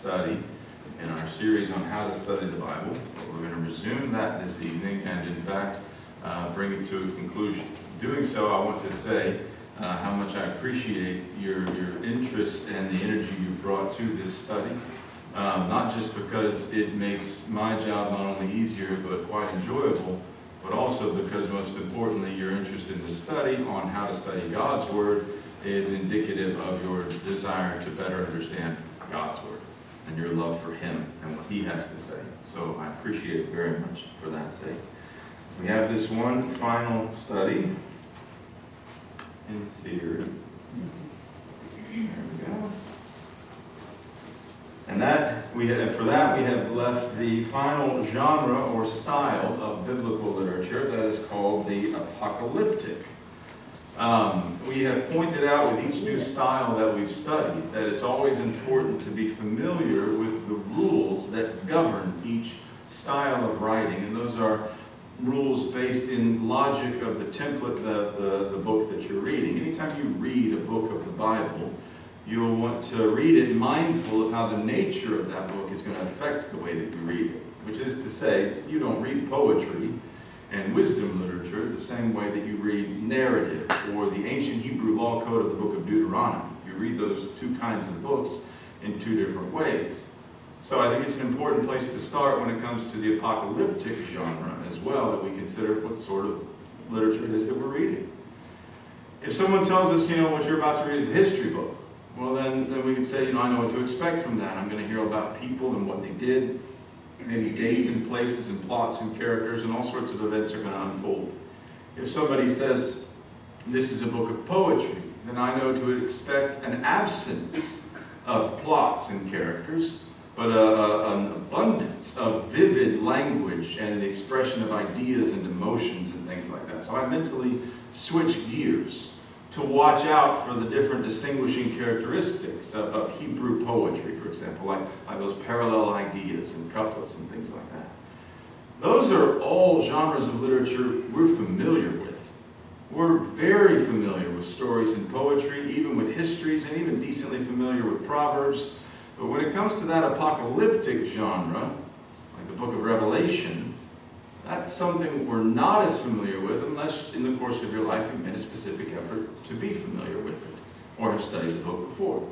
study in our series on how to study the Bible. We're going to resume that this evening and, in fact, bring it to a conclusion. Doing so, I want to say how much I appreciate your interest and the energy you brought to this study. Not just because it makes my job not only easier but quite enjoyable, but also because, most importantly, your interest in the study on how to study God's Word is indicative of your desire to better understand God's Word and your love for Him and what He has to say. So I appreciate it very much for that sake. We have this one final study in theory. There we go. And for that we have left the final genre or style of biblical literature that is called the Apocalyptic. We have pointed out with each new style that we've studied that it's always important to be familiar with the rules that govern each style of writing. And those are rules based in logic of the template of the book that you're reading. Anytime you read a book of the Bible, you'll want to read it mindful of how the nature of that book is going to affect the way that you read it. Which is to say, you don't read poetry and wisdom literature the same way that you read narrative or the ancient Hebrew law code of the book of Deuteronomy. You read those two kinds of books in two different ways. So I think it's an important place to start when it comes to the apocalyptic genre as well, that we consider what sort of literature it is that we're reading. If someone tells us, what you're about to read is a history book, well then we can say, I know what to expect from that. I'm going to hear about people and what they did. Maybe dates and places and plots and characters and all sorts of events are going to unfold. If somebody says, this is a book of poetry, then I know to expect an absence of plots and characters, but an abundance of vivid language and the expression of ideas and emotions and things like that. So I mentally switch gears to watch out for the different distinguishing characteristics of Hebrew poetry, for example, like those parallel ideas and couplets and things like that. Those are all genres of literature we're familiar with. We're very familiar with stories and poetry, even with histories, and even decently familiar with proverbs. But when it comes to that apocalyptic genre, like the book of Revelation, that's something we're not as familiar with unless in the course of your life you've made a specific effort to be familiar with it or have studied the book before.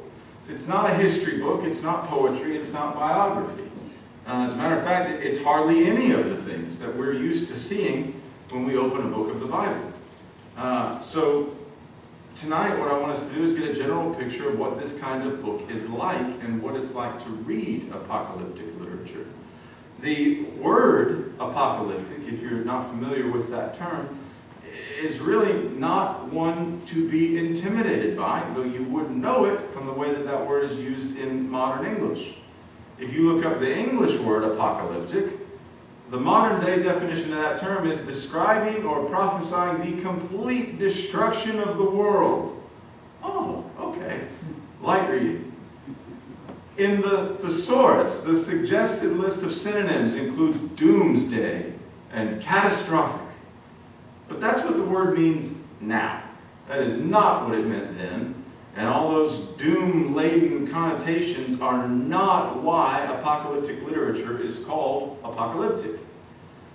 It's not a history book, it's not poetry, it's not biography. As a matter of fact, it's hardly any of the things that we're used to seeing when we open a book of the Bible. So tonight what I want us to do is get a general picture of what this kind of book is like and what it's like to read apocalyptic literature. The word apocalyptic, if you're not familiar with that term, is really not one to be intimidated by, though you would know it from the way that that word is used in modern English. If you look up the English word apocalyptic, the modern day definition of that term is describing or prophesying the complete destruction of the world. Oh, okay. Light reading. In the thesaurus, the suggested list of synonyms includes doomsday and catastrophic. But that's what the word means now. That is not what it meant then. And all those doom-laden connotations are not why apocalyptic literature is called apocalyptic.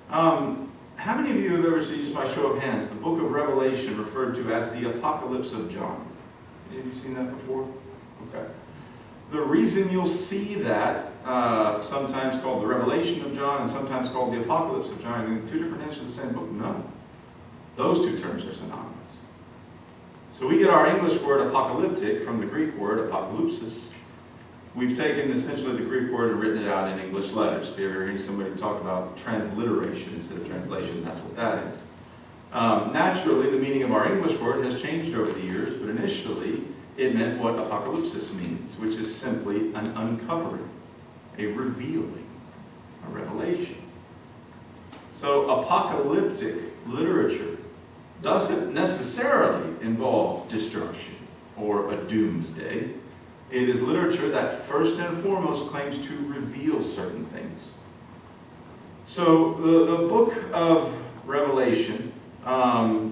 How many of you have ever seen, just by show of hands, the book of Revelation referred to as the Apocalypse of John? Have you seen that before? Okay. The reason you'll see that, sometimes called the Revelation of John and sometimes called the Apocalypse of John, in two different names of the same book, no. Those two terms are synonymous. So we get our English word apocalyptic from the Greek word apocalypsis. We've taken essentially the Greek word and written it out in English letters. If you ever hear somebody talk about transliteration instead of translation, that's what that is. Naturally, the meaning of our English word has changed over the years, but initially, it meant what apocalypsis means, which is simply an uncovering, a revealing, a revelation. So apocalyptic literature doesn't necessarily involve destruction or a doomsday. It is literature that first and foremost claims to reveal certain things. So the book of Revelation, I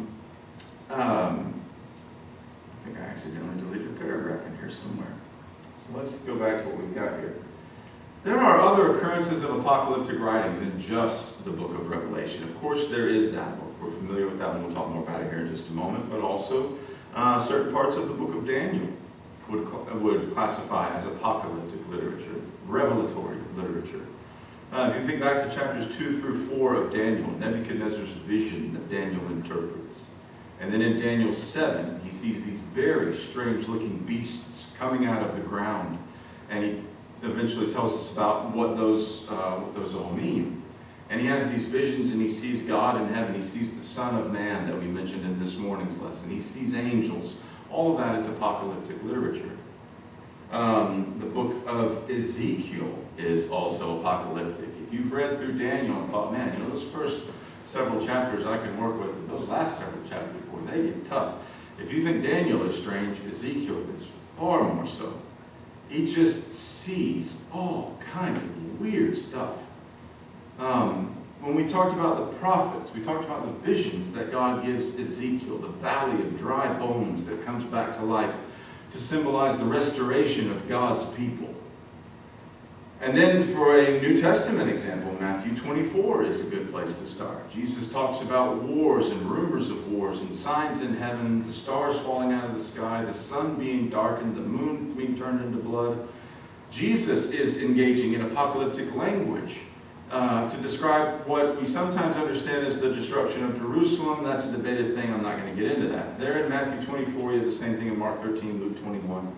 think I accidentally deleted a paragraph in here somewhere. So let's go back to what we've got here. There are other occurrences of apocalyptic writing than just the book of Revelation. Of course, there is that book. We're familiar with that one. We'll talk more about it here in just a moment. But also, certain parts of the book of Daniel would classify as apocalyptic literature, revelatory literature. If you think back to chapters 2 through 4 of Daniel, Nebuchadnezzar's vision that Daniel interprets. And then in Daniel 7, he sees these very strange-looking beasts coming out of the ground. And he eventually tells us about what those all mean. And he has these visions, and he sees God in heaven. He sees the Son of Man that we mentioned in this morning's lesson. He sees angels. All of that is apocalyptic literature. The book of Ezekiel is also apocalyptic. If you've read through Daniel and thought, man, those first several chapters I can work with, but those last several chapters, boy, they get tough. If you think Daniel is strange, Ezekiel is far more so. He just sees all kinds of weird stuff. When we talked about the prophets, we talked about the visions that God gives Ezekiel, the valley of dry bones that comes back to life to symbolize the restoration of God's people. And then for a New Testament example, Matthew 24 is a good place to start. Jesus talks about wars and rumors of wars and signs in heaven, the stars falling out of the sky, the sun being darkened, the moon being turned into blood. Jesus is engaging in apocalyptic language to describe what we sometimes understand as the destruction of Jerusalem. That's a debated thing. I'm not going to get into that. There in Matthew 24, you have the same thing in Mark 13, Luke 21.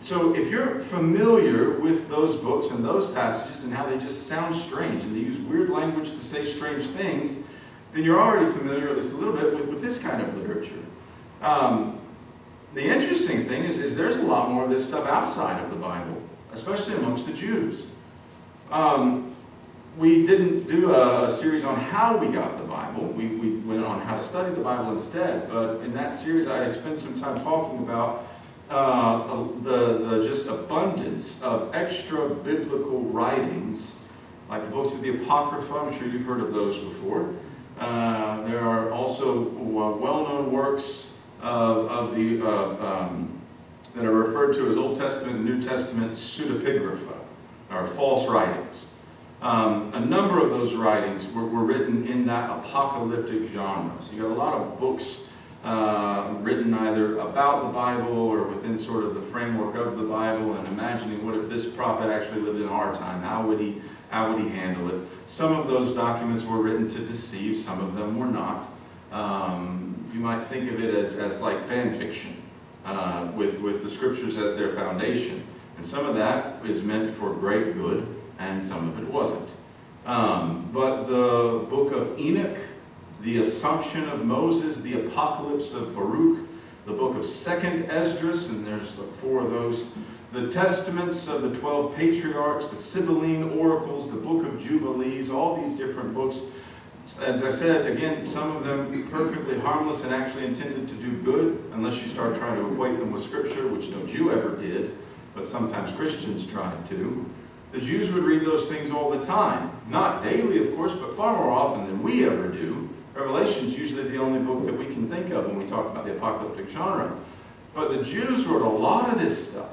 So if you're familiar with those books and those passages and how they just sound strange and they use weird language to say strange things, then you're already familiar, at least a little bit, with this kind of literature. The interesting thing is there's a lot more of this stuff outside of the Bible, especially amongst the Jews. We didn't do a series on how we got the Bible. We went on how to study the Bible instead. But in that series, I spent some time talking about the just abundance of extra biblical writings, like the books of the Apocrypha. I'm sure you've heard of those before. There are also well-known works that are referred to as Old Testament and New Testament pseudepigrapha, or false writings. A number of those writings were written in that apocalyptic genre. So you got a lot of books written either about the Bible or within sort of the framework of the Bible, and imagining what if this prophet actually lived in our time? How would he handle it? Some of those documents were written to deceive, some of them were not. You might think of it as like fan fiction, with the scriptures as their foundation. And some of that is meant for great good, and some of it wasn't. But the book of Enoch, the Assumption of Moses, the Apocalypse of Baruch, the book of 2nd Esdras, and there's 4 of those, the Testaments of the 12 Patriarchs, the Sibylline Oracles, the book of Jubilees, all these different books. As I said, again, some of them perfectly harmless and actually intended to do good, unless you start trying to equate them with Scripture, which no Jew ever did, but sometimes Christians tried to. The Jews would read those things all the time. Not daily, of course, but far more often than we ever do. Revelation is usually the only book that we can think of when we talk about the apocalyptic genre. But the Jews wrote a lot of this stuff.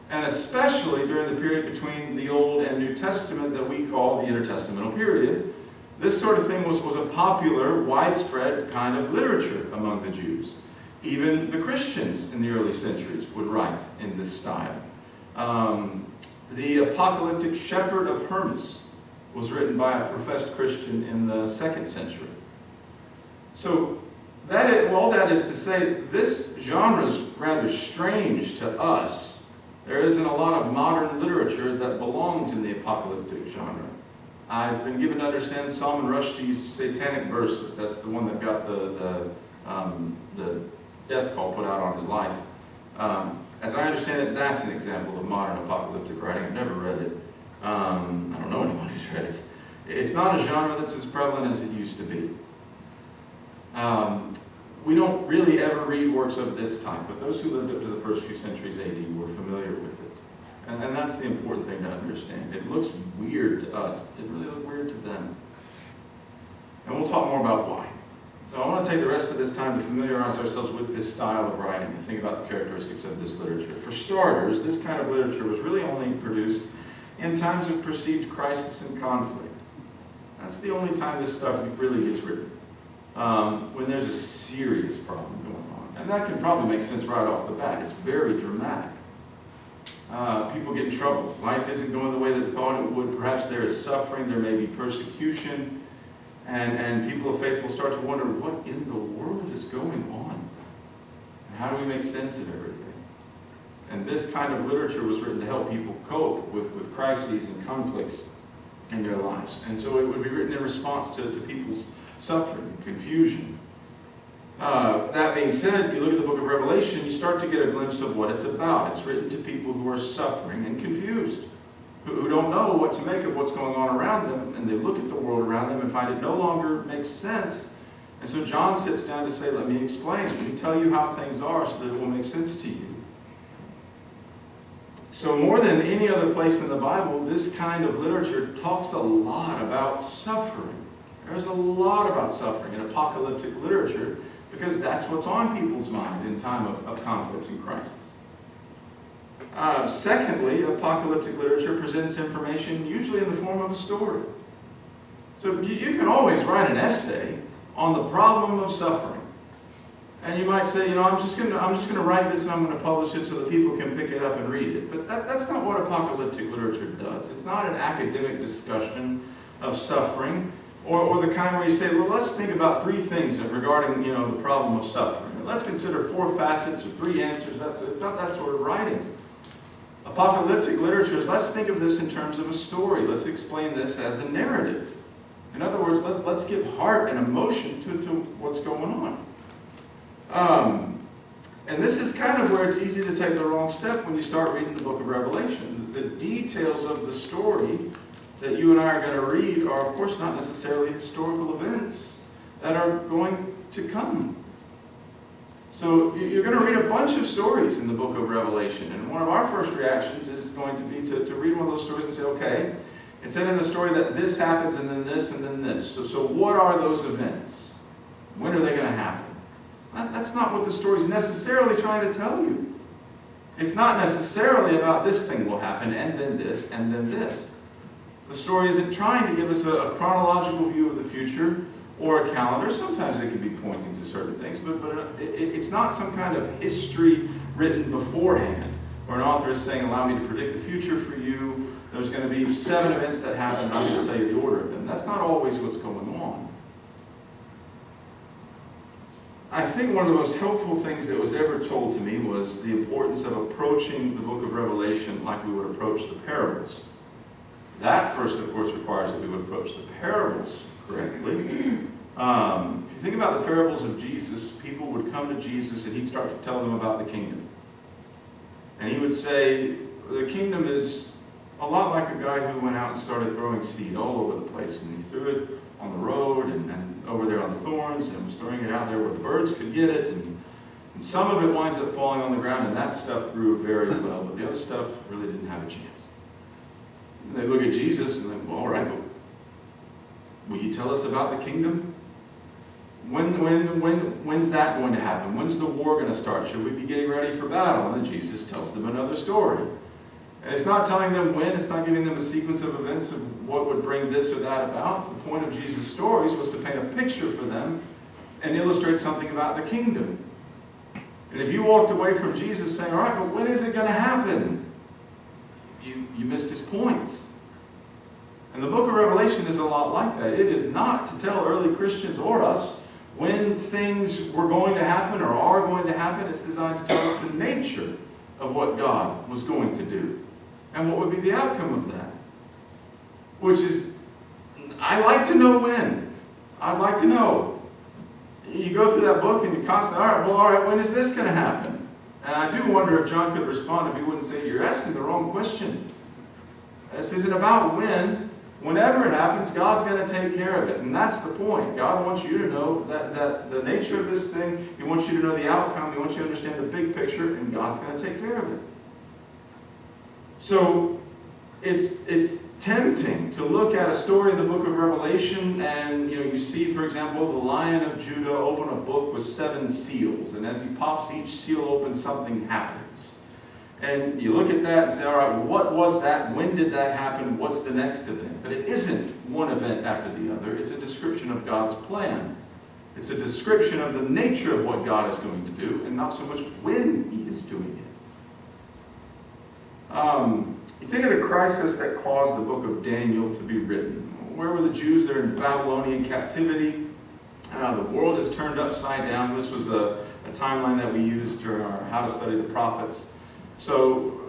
And especially during the period between the Old and New Testament that we call the intertestamental period, this sort of thing was a popular, widespread kind of literature among the Jews. Even the Christians in the early centuries would write in this style. The Apocalyptic Shepherd of Hermas was written by a professed Christian in the 2nd century. So all that is to say, this genre is rather strange to us. There isn't a lot of modern literature that belongs in the apocalyptic genre. I've been given to understand Salman Rushdie's Satanic Verses. That's the one that got the death call put out on his life. As I understand it, that's an example of modern apocalyptic writing. I've never read it. I don't know anyone who's read it. It's not a genre that's as prevalent as it used to be. We don't really ever read works of this type, but those who lived up to the first few centuries AD were familiar with it. And that's the important thing to understand. It looks weird to us. It didn't really look weird to them. And we'll talk more about why. So I want to take the rest of this time to familiarize ourselves with this style of writing and think about the characteristics of this literature. For starters, this kind of literature was really only in times of perceived crisis and conflict. That's the only time this stuff really gets written, when there's a serious problem going on. And that can probably make sense right off the bat. It's very dramatic. People get in trouble. Life isn't going the way that they thought it would. Perhaps there is suffering, there may be persecution, and people of faith will start to wonder, what in the world is going on? And how do we make sense of everything? And this kind of literature was written to help people cope with crises and conflicts in their lives. And so it would be written in response to people's suffering and confusion. That being said, if you look at the book of Revelation, you start to get a glimpse of what it's about. It's written to people who are suffering and confused, who don't know what to make of what's going on around them, and they look at the world around them and find it no longer makes sense. And so John sits down to say, let me explain, let me tell you how things are so that it will make sense to you. So more than any other place in the Bible, this kind of literature talks a lot about suffering. There's a lot about suffering in apocalyptic literature because that's what's on people's mind in time of conflicts and crisis. Secondly, apocalyptic literature presents information usually in the form of a story. So you can always write an essay on the problem of suffering. And you might say, I'm just going to write this and I'm going to publish it so that people can pick it up and read it. But that's not what apocalyptic literature does. It's not an academic discussion of suffering, or the kind where you say, well, let's think about 3 things regarding, the problem of suffering. And let's consider 4 facets or 3 answers. It's not that sort of writing. Apocalyptic literature is, let's think of this in terms of a story. Let's explain this as a narrative. In other words, let's give heart and emotion to what's going on. And this is kind of where it's easy to take the wrong step when you start reading the book of Revelation. The details of the story that you and I are going to read are, of course, not necessarily historical events that are going to come. So you're going to read a bunch of stories in the book of Revelation. And one of our first reactions is going to be to read one of those stories and say, okay, it said in the story that this happens and then this and then this. So what are those events? When are they going to happen? That's not what the story is necessarily trying to tell you. It's not necessarily about this thing will happen and then this and then this. The story isn't trying to give us a chronological view of the future or a calendar. Sometimes it can be pointing to certain things, but it's not some kind of history written beforehand, where an author is saying, allow me to predict the future for you. There's going to be 7 events that happen, and I'm going to tell you the order of them. That's not always what's going on. I think one of the most helpful things that was ever told to me was the importance of approaching the book of Revelation like we would approach the parables. That first, of course, requires that we would approach the parables correctly. If you think about the parables of Jesus, people would come to Jesus and he'd start to tell them about the kingdom. And he would say, the kingdom is a lot like a guy who went out and started throwing seed all over the place. And he threw it on the road and over there on the thorns and was throwing it out there where the birds could get it. And some of it winds up falling on the ground, and that stuff grew very well. But the other stuff really didn't have a chance. And they look at Jesus and think, well, all right, but will you tell us about the kingdom? When's that going to happen? When's the war going to start? Should we be getting ready for battle? And then Jesus tells them another story. And it's not telling them when, it's not giving them a sequence of events of what would bring this or that about. The point of Jesus' stories was to paint a picture for them and illustrate something about the kingdom. And if you walked away from Jesus saying, all right, but when is it going to happen? You missed his points. And the book of Revelation is a lot like that. It is not to tell early Christians or us when things were going to happen or are going to happen. It's designed to tell us the nature of what God was going to do and what would be the outcome of that. Which is, I like to know when. I'd like to know. You go through that book and you constantly, all right, when is this going to happen? And I do wonder if John could respond if he wouldn't say, you're asking the wrong question. This isn't about when. Whenever it happens, God's going to take care of it. And that's the point. God wants you to know that the nature of this thing. He wants you to know the outcome. He wants you to understand the big picture, and God's going to take care of it. So it's tempting to look at a story in the book of Revelation and you see, for example, the Lion of Judah open a book with 7 seals. And as he pops each seal open, something happens. And you look at that and say, all right, what was that? When did that happen? What's the next event? But it isn't one event after the other. It's a description of God's plan. It's a description of the nature of what God is going to do, and not so much when He is doing it. You think of the crisis that caused the book of Daniel to be written. Where were the Jews? They're in Babylonian captivity. The world is turned upside down. This was a timeline that we used during our How to Study the Prophets. So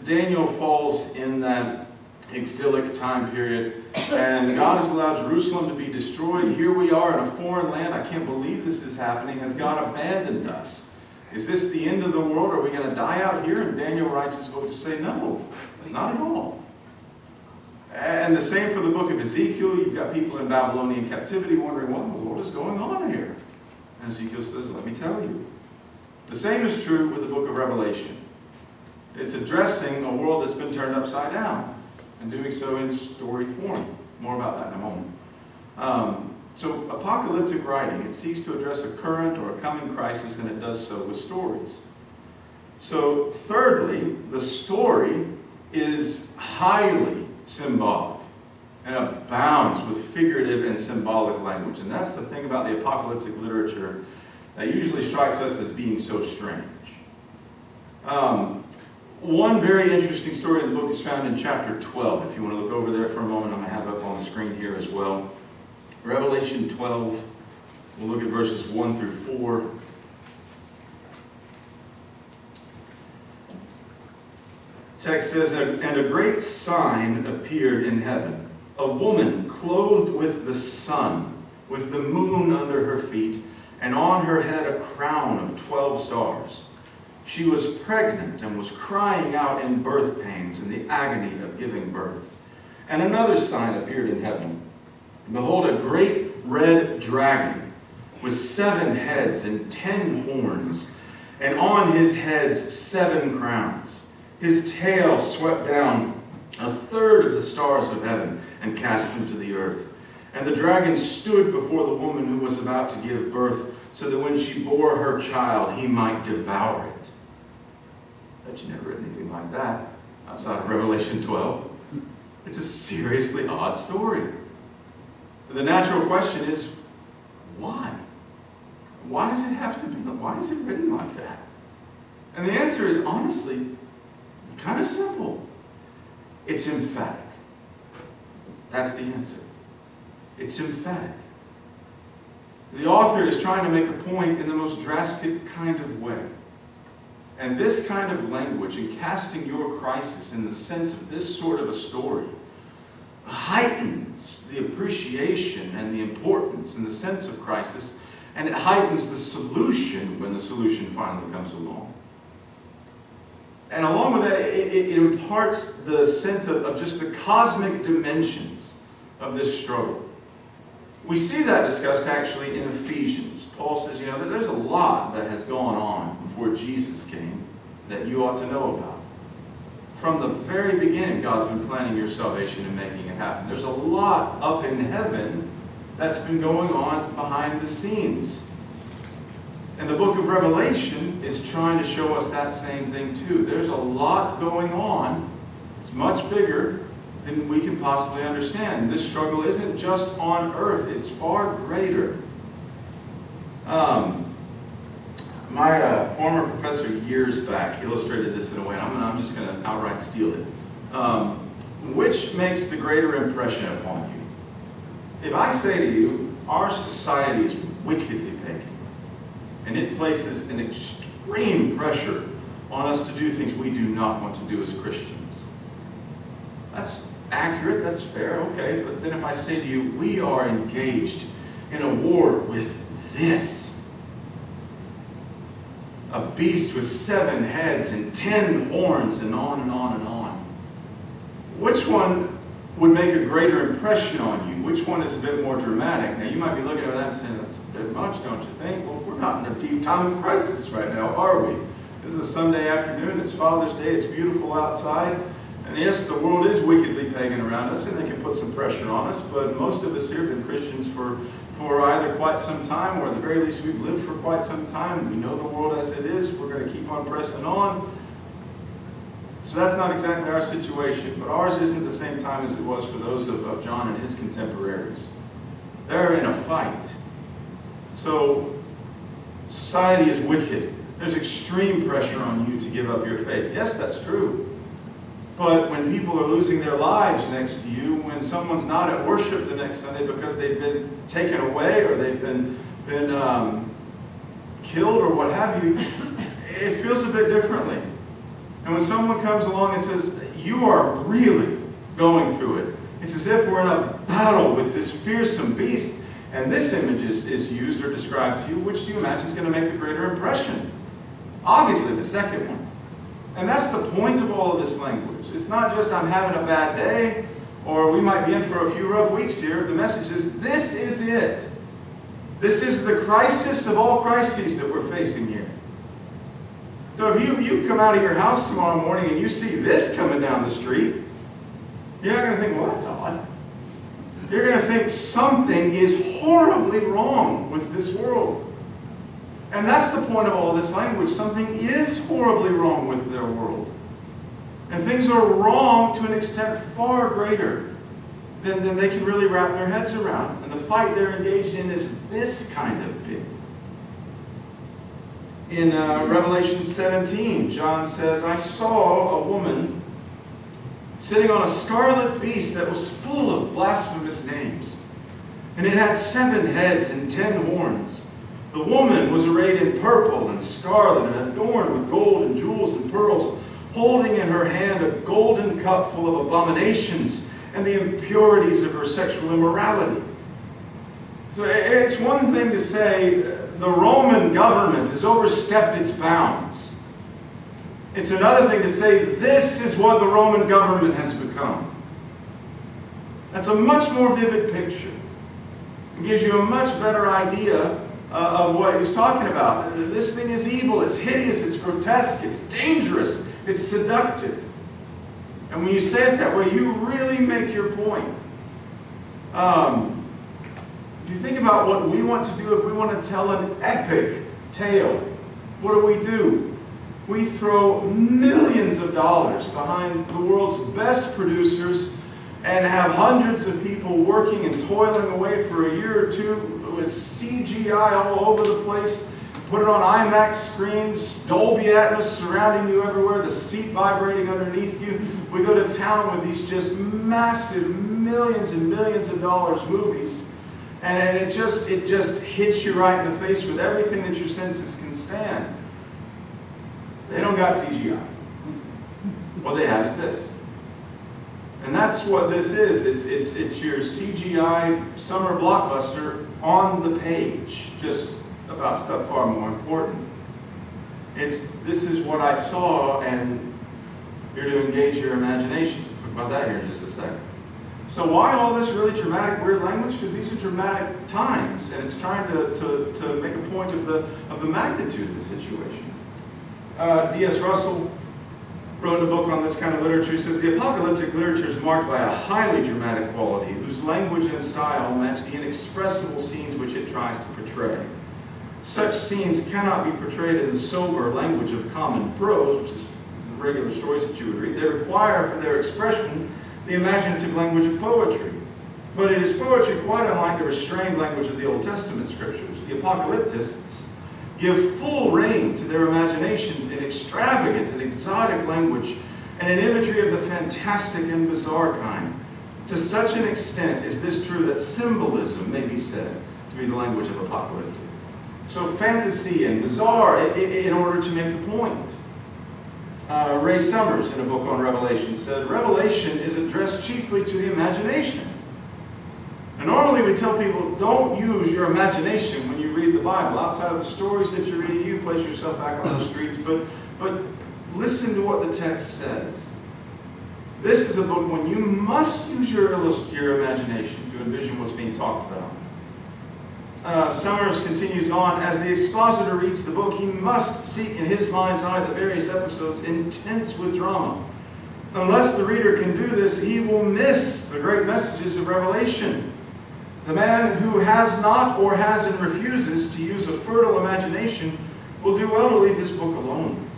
Daniel falls in that exilic time period, and God has allowed Jerusalem to be destroyed. Here we are in a foreign land. I can't believe this is happening. Has God abandoned us? Is this the end of the world? Are we going to die out here? And Daniel writes his book to say, no, not at all. And the same for the book of Ezekiel. You've got people in Babylonian captivity wondering, what in the world is going on here? And Ezekiel says, let me tell you. The same is true with the book of Revelation. It's addressing a world that's been turned upside down, and doing so in story form. More about that in a moment. So apocalyptic writing, it seeks to address a current or a coming crisis, and it does so with stories. So thirdly, the story is highly symbolic and abounds with figurative and symbolic language. And that's the thing about the apocalyptic literature that usually strikes us as being so strange. One very interesting story in the book is found in chapter 12. If you want to look over there for a moment, I'm going to have it up on the screen here as well. Revelation 12, we'll look at verses 1 through 4. Text says, and a great sign appeared in heaven, a woman clothed with the sun, with the moon under her feet, and on her head a crown of 12 stars. She was pregnant and was crying out in birth pains and the agony of giving birth. And another sign appeared in heaven. Behold, a great red dragon with 7 heads and 10 horns, and on his heads 7 crowns. His tail swept down a third of the stars of heaven and cast them to the earth. And the dragon stood before the woman who was about to give birth, so that when she bore her child, he might devour it. Bet you never read anything like that outside of Revelation 12. It's a seriously odd story. The natural question is, why? Why does it have to be? Why is it written like that? And the answer is honestly kind of simple. It's emphatic. That's the answer. It's emphatic. The author is trying to make a point in the most drastic kind of way. And this kind of language, in casting your crisis in the sense of this sort of a story, heightens the appreciation and the importance and the sense of crisis, and it heightens the solution when the solution finally comes along. And along with that, it imparts the sense of just the cosmic dimensions of this struggle. We see that discussed actually in Ephesians. Paul says, that there's a lot that has gone on before Jesus came that you ought to know about. From the very beginning, God's been planning your salvation and making it happen. There's a lot up in heaven that's been going on behind the scenes. And the book of Revelation is trying to show us that same thing too. There's a lot going on. It's much bigger than we can possibly understand. This struggle isn't just on earth. It's far greater. My former professor years back illustrated this in a way, and I'm just going to outright steal it. Which makes the greater impression upon you? If I say to you, our society is wickedly pagan, and it places an extreme pressure on us to do things we do not want to do as Christians. That's accurate, that's fair, okay, but then if I say to you, we are engaged in a war with this, a beast with 7 heads and 10 horns, and on and on and on. Which one would make a greater impression on you? Which one is a bit more dramatic? Now, you might be looking at that and saying, that's a bit much, don't you think? Well, we're not in a deep time of crisis right now, are we? This is a Sunday afternoon, it's Father's Day, it's beautiful outside. And yes, the world is wickedly pagan around us, and they can put some pressure on us, but most of us here have been Christians for either quite some time, or at the very least we've lived for quite some time. We know the world as it is. We're going to keep on pressing on. So that's not exactly our situation, but ours isn't the same time as it was for those of John and his contemporaries. They're in a fight. So society is wicked. There's extreme pressure on you to give up your faith. Yes, that's true. But when people are losing their lives next to you, when someone's not at worship the next Sunday because they've been taken away or they've been killed or what have you, it feels a bit differently. And when someone comes along and says, you are really going through it, it's as if we're in a battle with this fearsome beast, and this image is used or described to you, which do you imagine is going to make the greater impression? Obviously, the second one. And that's the point of all of this language. It's not just I'm having a bad day, or we might be in for a few rough weeks here. The message is, this is it. This is the crisis of all crises that we're facing here. So if you come out of your house tomorrow morning and you see this coming down the street, you're not going to think, well, that's odd. You're going to think something is horribly wrong with this world. And that's the point of all this language. Something is horribly wrong with their world. And things are wrong to an extent far greater than they can really wrap their heads around. And the fight they're engaged in is this kind of big. In Revelation 17, John says, I saw a woman sitting on a scarlet beast that was full of blasphemous names. And it had 7 heads and 10 horns. The woman was arrayed in purple and scarlet and adorned with gold and jewels and pearls, holding in her hand a golden cup full of abominations and the impurities of her sexual immorality. So it's one thing to say the Roman government has overstepped its bounds. It's another thing to say this is what the Roman government has become. That's a much more vivid picture. It gives you a much better idea of what he's talking about. This thing is evil, it's hideous, it's grotesque, it's dangerous, it's seductive. And when you say it that way, you really make your point. If you think about what we want to do, if we want to tell an epic tale, what do? We throw millions of dollars behind the world's best producers and have hundreds of people working and toiling away for a year or two with CGI all over the place, put it on IMAX screens, Dolby Atmos surrounding you everywhere, the seat vibrating underneath you. We go to town with these just massive millions and millions of dollars movies, and it just hits you right in the face with everything that your senses can stand. They don't got CGI. What they have is this. And that's what this is. It's your CGI summer blockbuster on the page, just about stuff far more important. This is what I saw, and you're to engage your imagination. We'll talk about that here in just a second. So why all this really dramatic, weird language? Because these are dramatic times, and it's trying to make a point of the magnitude of the situation. D.S. Russell wrote a book on this kind of literature. He says, the apocalyptic literature is marked by a highly dramatic quality whose language and style match the inexpressible scenes which it tries to portray. Such scenes cannot be portrayed in the sober language of common prose, which is the regular stories that you would read. They require for their expression the imaginative language of poetry. But it is poetry quite unlike the restrained language of the Old Testament scriptures. The apocalyptists give full rein to their imaginations in extravagant and exotic language and an imagery of the fantastic and bizarre kind. To such an extent is this true that symbolism may be said to be the language of apocalyptic. So fantasy and bizarre in order to make the point. Ray Summers, in a book on Revelation, said, Revelation is addressed chiefly to the imagination. And normally we tell people, don't use your imagination when you read the Bible. Outside of the stories that you're reading, you place yourself back on the streets. But listen to what the text says. This is a book when you must use your imagination to envision what's being talked about. Summers continues on, as the expositor reads the book, he must seek in his mind's eye the various episodes intense with drama. Unless the reader can do this, he will miss the great messages of Revelation. The man who has not or has and refuses to use a fertile imagination will do well to leave this book alone.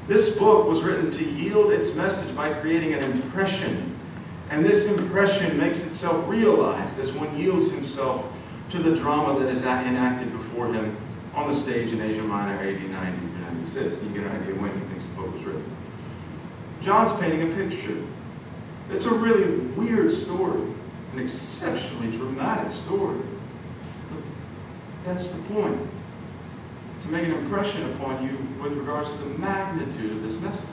This book was written to yield its message by creating an impression. And this impression makes itself realized as one yields himself to the drama that is enacted before him on the stage in Asia Minor, AD 90 through 96. You get an idea when he thinks the book was written. John's painting a picture. It's a really weird story, an exceptionally dramatic story. But that's the point. To make an impression upon you with regards to the magnitude of this message.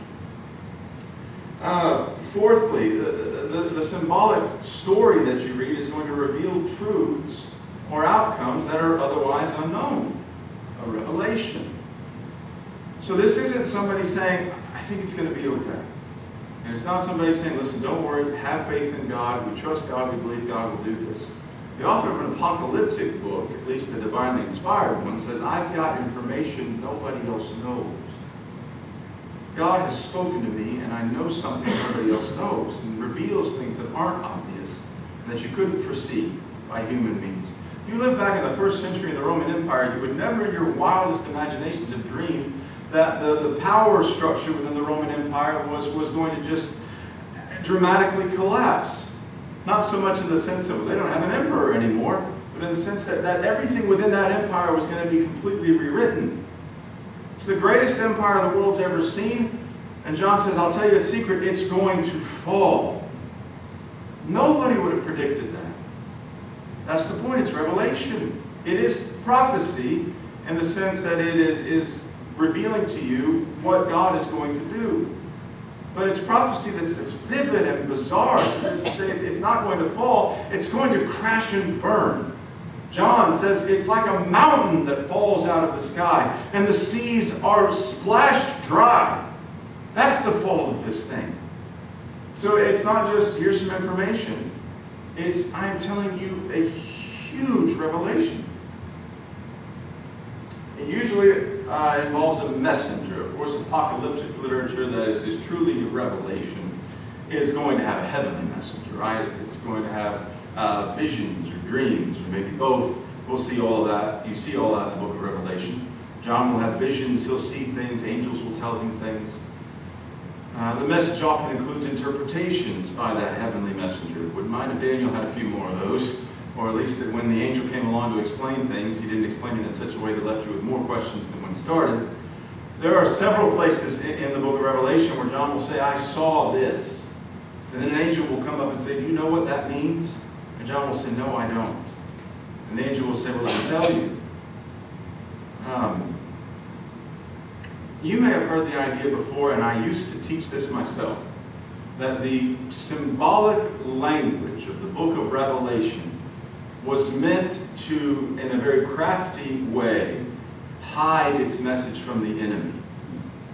Fourthly, the symbolic story that you read is going to reveal truths or outcomes that are otherwise unknown. A revelation. So this isn't somebody saying, I think it's going to be okay. And it's not somebody saying, listen, don't worry, have faith in God, we trust God, we believe God will do this. The author of an apocalyptic book, at least a divinely inspired one, says, I've got information nobody else knows. God has spoken to me, and I know something nobody else knows, and reveals things that aren't obvious, and that you couldn't foresee by human means. If you lived back in the 1st century in the Roman Empire, you would never in your wildest imaginations have dreamed that the power structure within the Roman Empire was going to just dramatically collapse. Not so much in the sense of they don't have an emperor anymore, but in the sense that everything within that empire was going to be completely rewritten. It's the greatest empire the world's ever seen, and John says, I'll tell you a secret, it's going to fall. Nobody would have predicted that. That's the point, it's revelation. It is prophecy in the sense that it is revealing to you what God is going to do. But it's prophecy that's vivid and bizarre. It's not going to fall, it's going to crash and burn. John says it's like a mountain that falls out of the sky, and the seas are splashed dry. That's the fall of this thing. So it's not just, here's some information. It's, I'm telling you, a huge revelation. It usually involves a messenger. Of course, apocalyptic literature that is truly a revelation is going to have a heavenly messenger, right? It's going to have visions or dreams, or maybe both. We'll see all of that. You see all that in the book of Revelation. John will have visions. He'll see things. Angels will tell him things. The message often includes interpretations by that heavenly messenger. Wouldn't mind if Daniel had a few more of those, or at least that when the angel came along to explain things, he didn't explain it in such a way that left you with more questions than when he started. There are several places in the book of Revelation where John will say, I saw this. And then an angel will come up and say, do you know what that means? And John will say, no, I don't. And the angel will say, well, I'll tell you. You may have heard the idea before, and I used to teach this myself, that the symbolic language of the book of Revelation was meant to, in a very crafty way, hide its message from the enemy.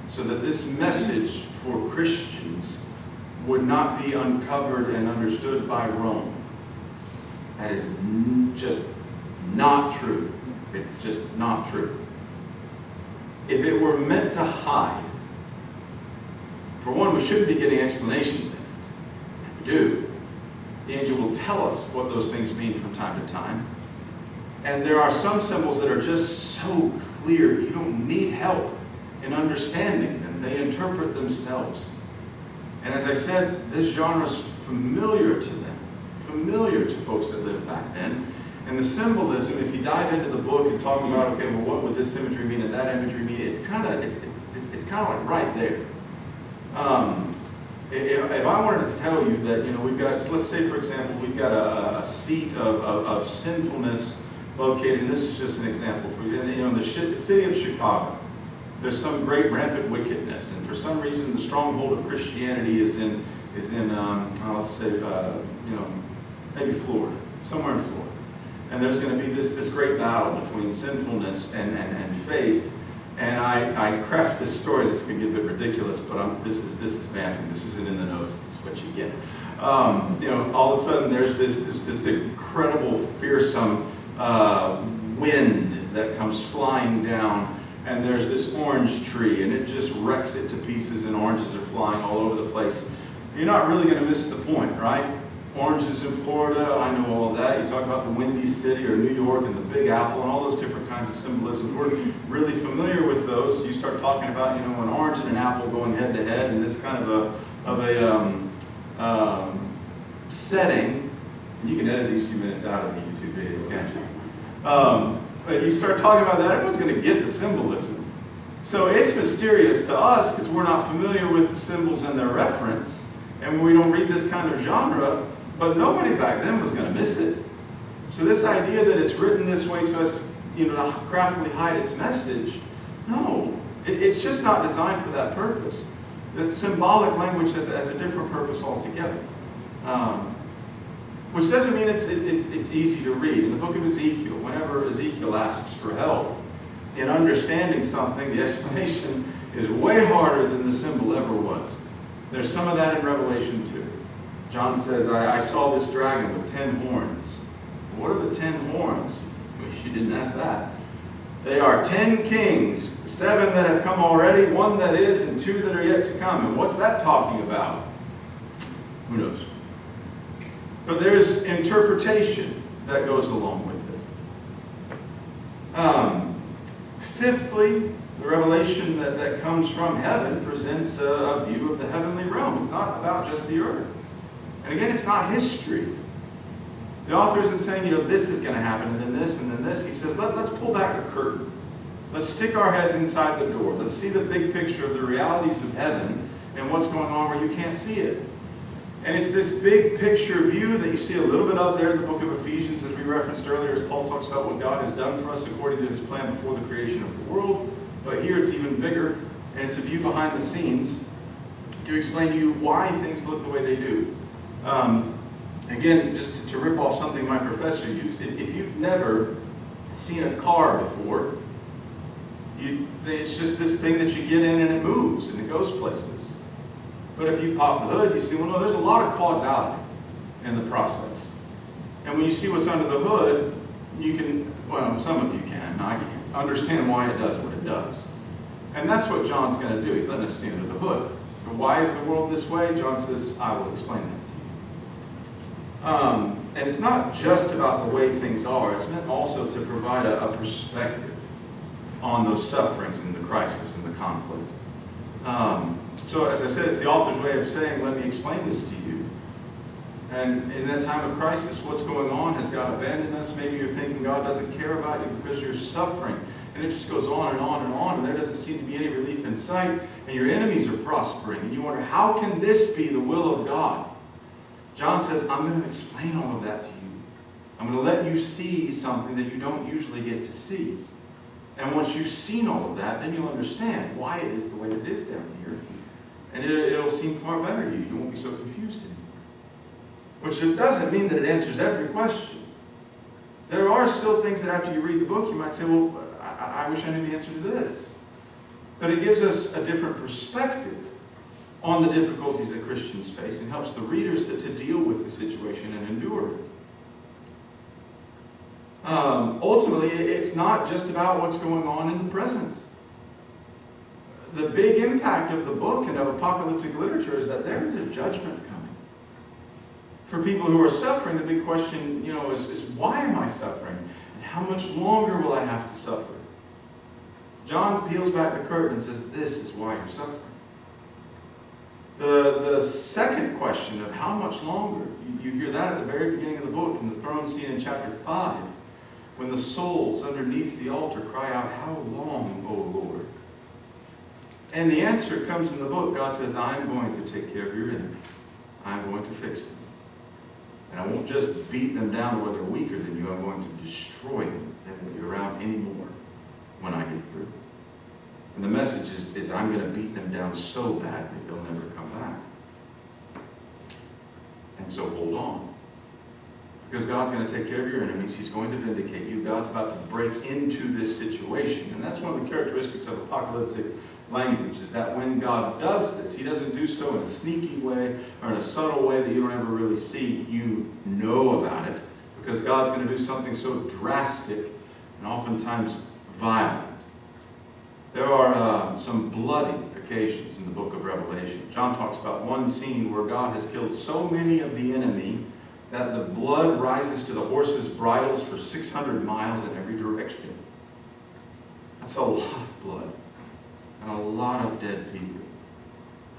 So that this message for Christians would not be uncovered and understood by Rome. That is just not true. It's just not true. If it were meant to hide, for one, we shouldn't be getting explanations in it. We do. The angel will tell us what those things mean from time to time. And there are some symbols that are just so clear, you don't need help in understanding them. They interpret themselves. And as I said, this genre is familiar to them, familiar to folks that lived back then. And the symbolism, if you dive into the book and talk about, okay, well, what would this imagery mean and that imagery mean, it's kind of like right there. If I wanted to tell you that, we've got, so let's say, for example, we've got a seat of sinfulness located, and this is just an example for you. In the city of Chicago, there's some great rampant wickedness, and for some reason, the stronghold of Christianity is in let's say, maybe Florida, somewhere in Florida. And there's going to be this great battle between sinfulness and faith. And I craft this story. This can get a bit ridiculous, but this is vamping. This isn't in the notes. This is what you get. All of a sudden there's this incredible, fearsome wind that comes flying down, and there's this orange tree, and it just wrecks it to pieces, and oranges are flying all over the place. You're not really going to miss the point, right? Oranges in Florida, I know all of that. You talk about the Windy City or New York and the Big Apple and all those different kinds of symbolism. We're really familiar with those. You start talking about, an orange and an apple going head to head in this kind of a setting. You can edit these few minutes out of the YouTube video, can't you? But you start talking about that, everyone's going to get the symbolism. So it's mysterious to us because we're not familiar with the symbols and their reference, and we don't read this kind of genre, but nobody back then was going to miss it. So this idea that it's written this way so as to craftily hide its message, no, it's just not designed for that purpose. The symbolic language has a different purpose altogether. Which doesn't mean it's easy to read. In the book of Ezekiel, whenever Ezekiel asks for help in understanding something, the explanation is way harder than the symbol ever was. There's some of that in Revelation 2. John says, I saw this dragon with 10 horns. What are the 10 horns? Well, you didn't ask that. They are 10 kings, 7 that have come already, 1 that is, and 2 that are yet to come. And what's that talking about? Who knows? But there's interpretation that goes along with it. Fifthly, the revelation that comes from heaven presents a view of the heavenly realm. It's not about just the earth. And again, it's not history. The author isn't saying, this is going to happen, and then this, and then this. He says, let's pull back the curtain. Let's stick our heads inside the door. Let's see the big picture of the realities of heaven and what's going on where you can't see it. And it's this big picture view that you see a little bit of there in the book of Ephesians, as we referenced earlier, as Paul talks about what God has done for us according to his plan before the creation of the world. But here it's even bigger, and it's a view behind the scenes to explain to you why things look the way they do. Again, just to rip off something my professor used, if you've never seen a car before, it's just this thing that you get in and it moves and it goes places. But if you pop the hood, you see, no, there's a lot of causality in the process. And when you see what's under the hood, you can, some of you can, I can't, understand why it does what it does. And that's what John's going to do. He's letting us see under the hood. So why is the world this way? John says, I will explain that to you. And it's not just about the way things are. It's meant also to provide a perspective on those sufferings and the crisis and the conflict. So as I said, it's the author's way of saying, let me explain this to you. And in that time of crisis, what's going on? Has God abandoned us? Maybe you're thinking God doesn't care about you because you're suffering. And it just goes on and on and on, and there doesn't seem to be any relief in sight, and your enemies are prospering. And you wonder, how can this be the will of God? John says, I'm going to explain all of that to you. I'm going to let you see something that you don't usually get to see. And once you've seen all of that, then you'll understand why it is the way it is down here. And it'll seem far better to you. You won't be so confused anymore. Which doesn't mean that it answers every question. There are still things that after you read the book, you might say, well, I wish I knew the answer to this. But it gives us a different perspective on the difficulties that Christians face and helps the readers to deal with the situation and endure it. Ultimately, it's not just about what's going on in the present. The big impact of the book and of apocalyptic literature is that there is a judgment coming. For people who are suffering, the big question, is why am I suffering? And how much longer will I have to suffer? John peels back the curtain and says, this is why you're suffering. The second question of how much longer, you hear that at the very beginning of the book in the throne scene in chapter 5, when the souls underneath the altar cry out, how long, O Lord? And the answer comes in the book. God says, I'm going to take care of your enemy. I'm going to fix them. And I won't just beat them down to where they're weaker than you. I'm going to destroy them. They won't be around anymore when I get through. And the message is I'm going to beat them down so bad that they'll never come back. And so hold on. Because God's going to take care of your enemies. He's going to vindicate you. God's about to break into this situation. And that's one of the characteristics of apocalyptic language, is that when God does this, he doesn't do so in a sneaky way or in a subtle way that you don't ever really see. You know about it because God's going to do something so drastic and oftentimes violent. There are some bloody occasions in the book of Revelation. John talks about one scene where God has killed so many of the enemy that the blood rises to the horses' bridles for 600 miles in every direction. That's a lot of blood and a lot of dead people.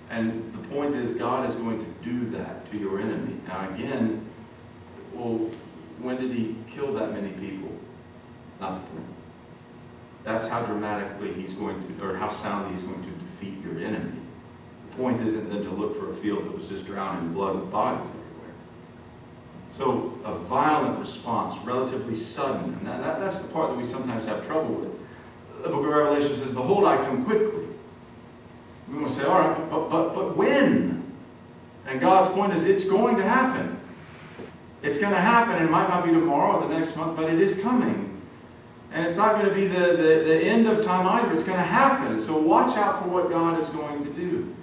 And the point is, God is going to do that to your enemy. Now again, well, when did he kill that many people? Not the point. That's how dramatically he's going to, or how soundly he's going to defeat your enemy. The point isn't then to look for a field that was just drowned in blood with bodies everywhere. So a violent response, relatively sudden, and that's the part that we sometimes have trouble with. The book of Revelation says, "Behold, I come quickly." We want to say, all right, but when? And God's point is, it's going to happen. It's going to happen. It might not be tomorrow or the next month, but it is coming. And it's not going to be the end of time either. It's going to happen. So watch out for what God is going to do.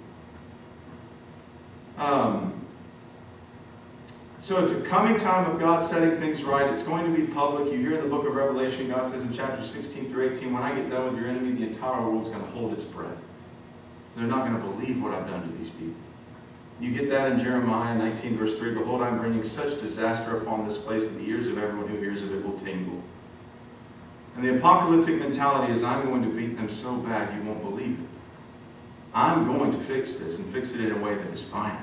So it's a coming time of God setting things right. It's going to be public. You hear in the book of Revelation, God says in chapters 16 through 18, when I get done with your enemy, the entire world's going to hold its breath. They're not going to believe what I've done to these people. You get that in Jeremiah 19, verse 3. "Behold, I'm bringing such disaster upon this place that the ears of everyone who hears of it will tingle." And the apocalyptic mentality is, I'm going to beat them so bad you won't believe it. I'm going to fix this and fix it in a way that is final.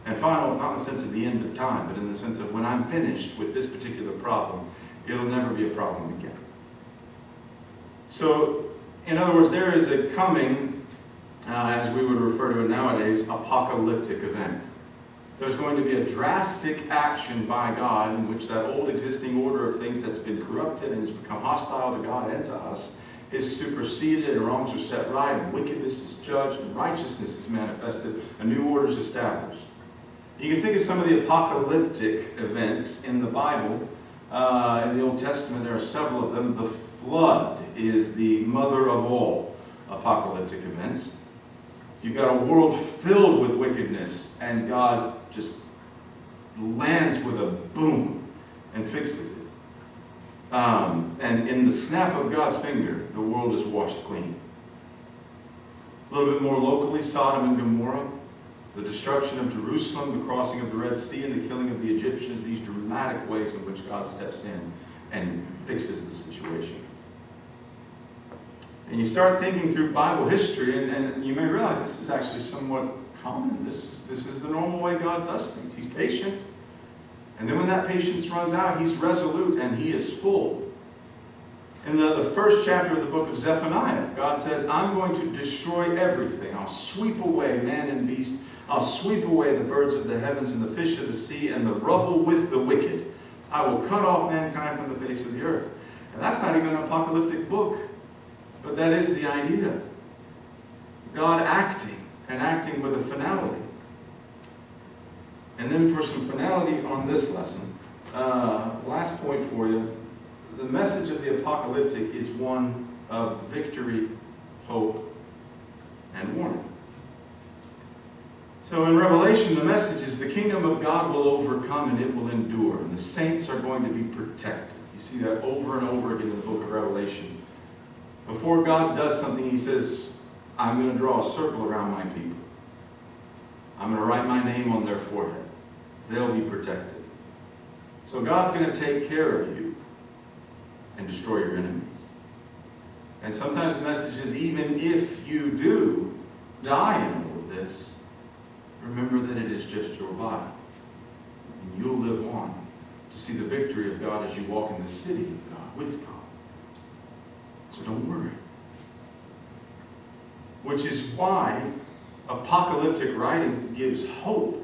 And final, not in the sense of the end of time, but in the sense of when I'm finished with this particular problem, it'll never be a problem again. So, in other words, there is a coming, as we would refer to it nowadays, apocalyptic event. There's going to be a drastic action by God in which that old existing order of things that's been corrupted and has become hostile to God and to us is superseded, and wrongs are set right, and wickedness is judged, and righteousness is manifested, a new order is established. You can think of some of the apocalyptic events in the Bible. In the Old Testament, there are several of them. The flood is the mother of all apocalyptic events. You've got a world filled with wickedness, and God just lands with a boom and fixes it. And in the snap of God's finger, the world is washed clean. A little bit more locally, Sodom and Gomorrah, the destruction of Jerusalem, the crossing of the Red Sea, and the killing of the Egyptians, these dramatic ways in which God steps in and fixes the situation. And you start thinking through Bible history, and you may realize this is actually somewhat common. This is the normal way God does things. He's patient. And then when that patience runs out, he's resolute and he is full. In the first chapter of the book of Zephaniah, God says, I'm going to destroy everything. I'll sweep away man and beast. I'll sweep away the birds of the heavens and the fish of the sea and the rubble with the wicked. I will cut off mankind from the face of the earth. And that's not even an apocalyptic book. But that is the idea. God acting, and acting with a finality. And then for some finality on this lesson, last point for you, the message of the apocalyptic is one of victory, hope, and warning. So in Revelation, the message is the kingdom of God will overcome and it will endure, and the saints are going to be protected. You see that over and over again in the book of Revelation. Before God does something, he says, I'm going to draw a circle around my people. I'm going to write my name on their forehead. They'll be protected. So God's going to take care of you and destroy your enemies. And sometimes the message is, even if you do die in all of this, remember that it is just your body. And you'll live on to see the victory of God as you walk in the city of God, with God. So don't worry. Which is why apocalyptic writing gives hope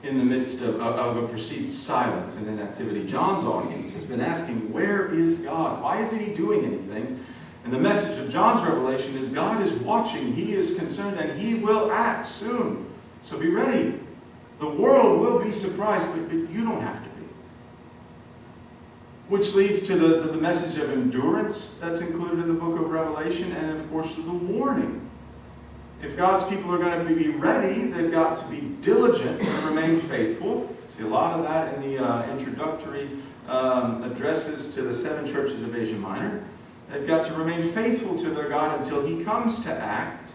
in the midst of a perceived silence and inactivity. John's audience has been asking, where is God? Why isn't he doing anything? And the message of John's revelation is God is watching, he is concerned, and he will act soon. So be ready. The world will be surprised, but you don't have to be. Which leads to the message of endurance that's included in the book of Revelation, and of course the warning. If God's people are going to be ready, they've got to be diligent and remain faithful. See a lot of that in the introductory addresses to the 7 churches of Asia Minor. They've got to remain faithful to their God until he comes to act.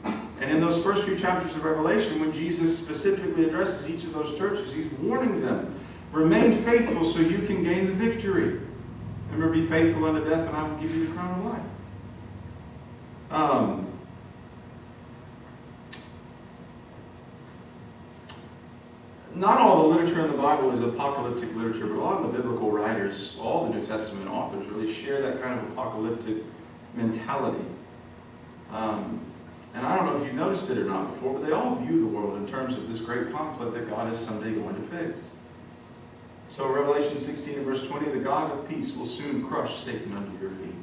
And in those first few chapters of Revelation, when Jesus specifically addresses each of those churches, he's warning them. Remain faithful so you can gain the victory. Remember, be faithful unto death, and I will give you the crown of life. Not all the literature in the Bible is apocalyptic literature, but a lot of the biblical writers, all the New Testament authors, really share that kind of apocalyptic mentality. And I don't know if you've noticed it or not before, but they all view the world in terms of this great conflict that God is someday going to fix. So Revelation 16 and verse 20, the God of peace will soon crush Satan under your feet.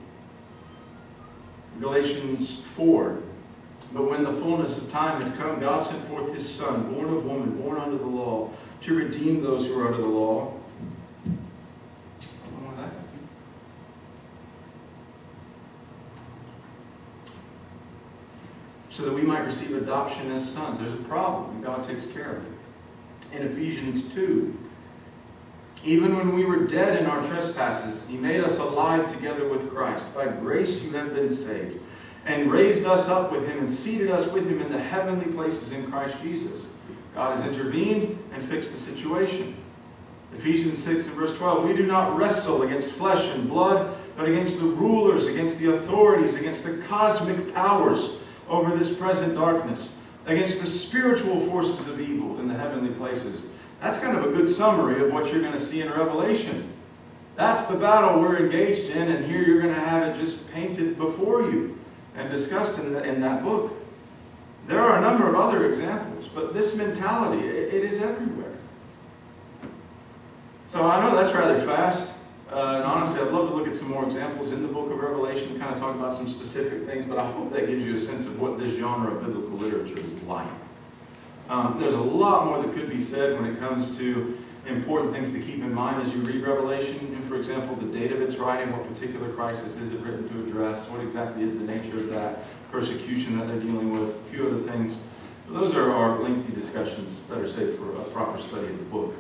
Galatians 4, but when the fullness of time had come, God sent forth his Son, born of woman, born under the law, to redeem those who are under the law. I don't know why that happened. So that we might receive adoption as sons. There's a problem, and God takes care of it. In Ephesians 2, even when we were dead in our trespasses, he made us alive together with Christ. By grace you have been saved, and raised us up with him and seated us with him in the heavenly places in Christ Jesus. God has intervened and fixed the situation. Ephesians 6 and verse 12, we do not wrestle against flesh and blood, but against the rulers, against the authorities, against the cosmic powers over this present darkness, against the spiritual forces of evil in the heavenly places. That's kind of a good summary of what you're going to see in Revelation. That's the battle we're engaged in, and here you're going to have it just painted before you and discussed in that book. There are a number of other examples, but this mentality, it is everywhere. So I know that's rather fast, and honestly I'd love to look at some more examples in the book of Revelation, kind of talk about some specific things, but I hope that gives you a sense of what this genre of biblical literature is like. There's a lot more that could be said when it comes to important things to keep in mind as you read Revelation. And for example, the date of its writing, what particular crisis is it written to address, what exactly is the nature of that persecution that they're dealing with, a few other things. But those are our lengthy discussions that are saved for a proper study of the book.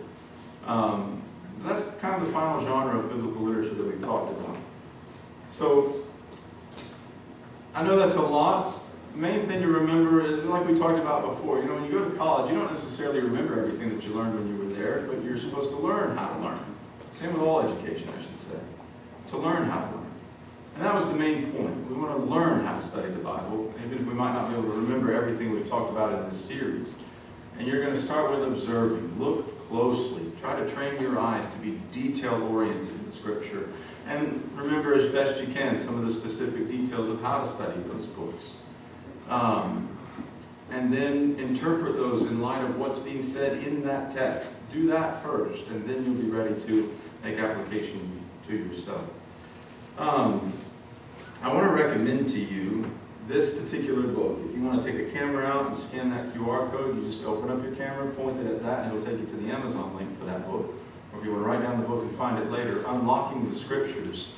That's kind of the final genre of biblical literature that we've talked about. So, I know that's a lot. The main thing to remember is, like we talked about before, when you go to college, you don't necessarily remember everything that you learned when you were there, but you're supposed to learn how to learn. Same with all education, I should say. To learn how to learn. And that was the main point. We want to learn how to study the Bible, even if we might not be able to remember everything we've talked about in this series. And you're going to start with observing. Look closely. Try to train your eyes to be detail-oriented in Scripture. And remember as best you can some of the specific details of how to study those books. And then interpret those in light of what's being said in that text. Do that first, and then you'll be ready to make application to yourself. I want to recommend to you this particular book. If you want to take a camera out and scan that QR code, you just open up your camera, point it at that, and it'll take you to the Amazon link for that book. Or if you want to write down the book and find it later, Unlocking the Scriptures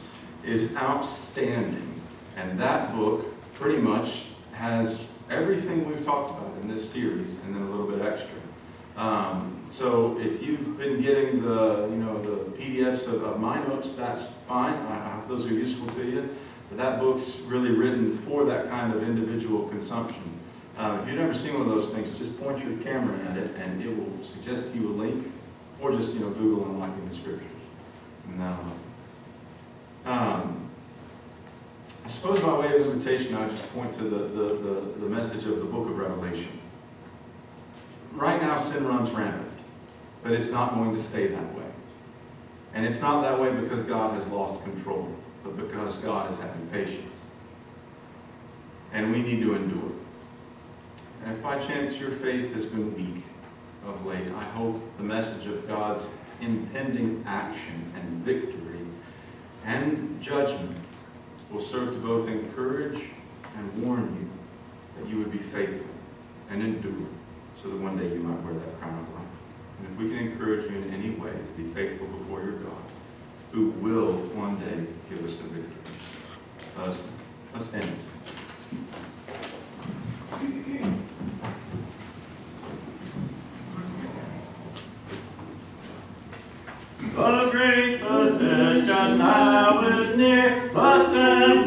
is outstanding. And that book pretty much has everything we've talked about in this series, and then a little bit extra. So if you've been getting the PDFs of my notes, that's fine. I hope those are useful to you. But that book's really written for that kind of individual consumption. If you've never seen one of those things, just point your camera at it, and it will suggest to you a link, or just Google Unlocking the Scriptures. Now, I suppose by way of invitation, I just point to the message of the book of Revelation. Right now, sin runs rampant, but it's not going to stay that way. And it's not that way because God has lost control, but because God is having patience. And we need to endure. And if by chance your faith has been weak of late, I hope the message of God's impending action and victory and judgment will serve to both encourage and warn you that you would be faithful and endure, so that one day you might wear that crown of life. And if we can encourage you in any way to be faithful before your God, who will one day give us the victory. Let's stand and sing. What a great physician, now is near, blessed and